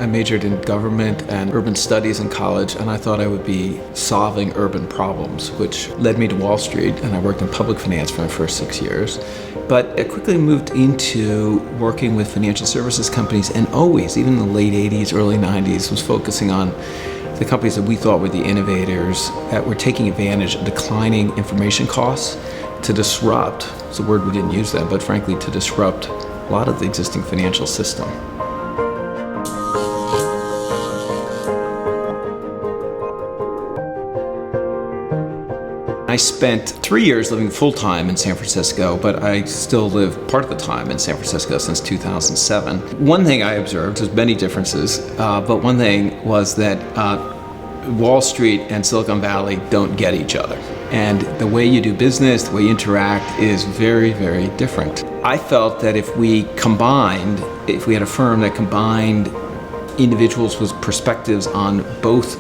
I majored in government and urban studies in college, and I thought I would be solving urban problems, which led me to Wall Street, and I worked in public finance for my first 6 years. But I quickly moved into working with financial services companies, and always, even in the late 80s, early 90s, was focusing on the companies that we thought were the innovators that were taking advantage of declining information costs to disrupt, it's a word we didn't use then, but frankly to disrupt a lot of the existing financial system. I spent 3 years living full-time in San Francisco, but I still live part of the time in San Francisco since 2007. One thing I observed, there's many differences, but one thing was that Wall Street and Silicon Valley don't get each other. And the way you do business, the way you interact is very, very different. I felt that if we had a firm that combined individuals with perspectives on both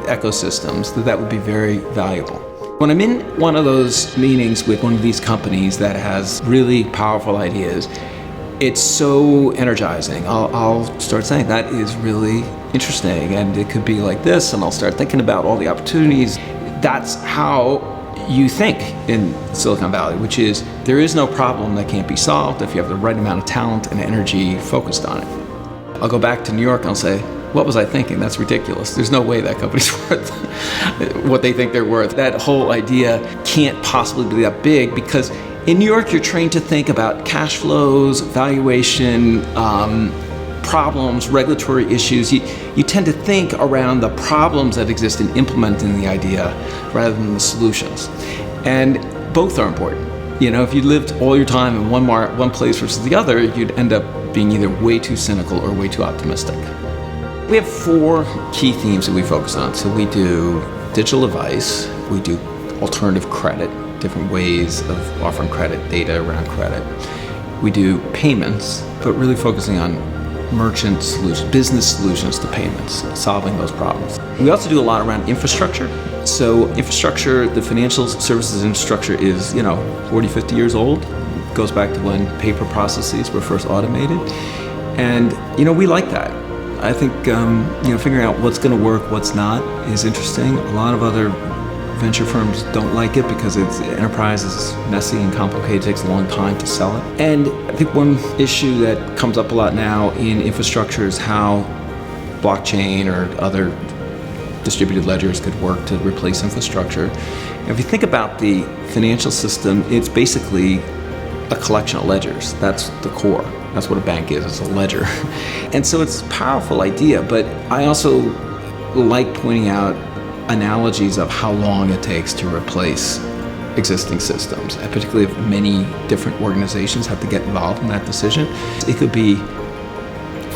ecosystems, that would be very valuable. When I'm in one of those meetings with one of these companies that has really powerful ideas, it's so energizing. I'll start saying that is really interesting and it could be like this, and I'll start thinking about all the opportunities. That's how you think in Silicon Valley, which is there is no problem that can't be solved if you have the right amount of talent and energy focused on it. I'll go back to New York and I'll say, what was I thinking? That's ridiculous. There's no way that company's worth what they think they're worth. That whole idea can't possibly be that big because in New York, you're trained to think about cash flows, valuation, problems, regulatory issues. You tend to think around the problems that exist in implementing the idea rather than the solutions. And both are important. You know, if you lived all your time in one place versus the other, you'd end up being either way too cynical or way too optimistic. We have 4 key themes that we focus on. So we do digital advice, we do alternative credit, different ways of offering credit, data around credit. We do payments, but really focusing on merchant solutions, business solutions to payments, solving those problems. We also do a lot around infrastructure. So infrastructure, the financial services infrastructure is, 40, 50 years old. It goes back to when paper processes were first automated. And, we like that. I think, figuring out what's going to work, what's not is interesting. A lot of other venture firms don't like it because enterprise is messy and complicated, it takes a long time to sell it. And I think one issue that comes up a lot now in infrastructure is how blockchain or other distributed ledgers could work to replace infrastructure. And if you think about the financial system, it's basically a collection of ledgers. That's the core. That's what a bank is, it's a ledger. And so it's a powerful idea, but I also like pointing out analogies of how long it takes to replace existing systems, and particularly if many different organizations have to get involved in that decision. It could be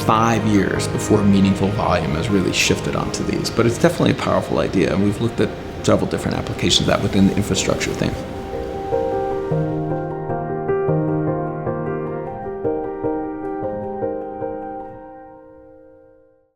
5 years before meaningful volume has really shifted onto these, but it's definitely a powerful idea, and we've looked at several different applications of that within the infrastructure thing.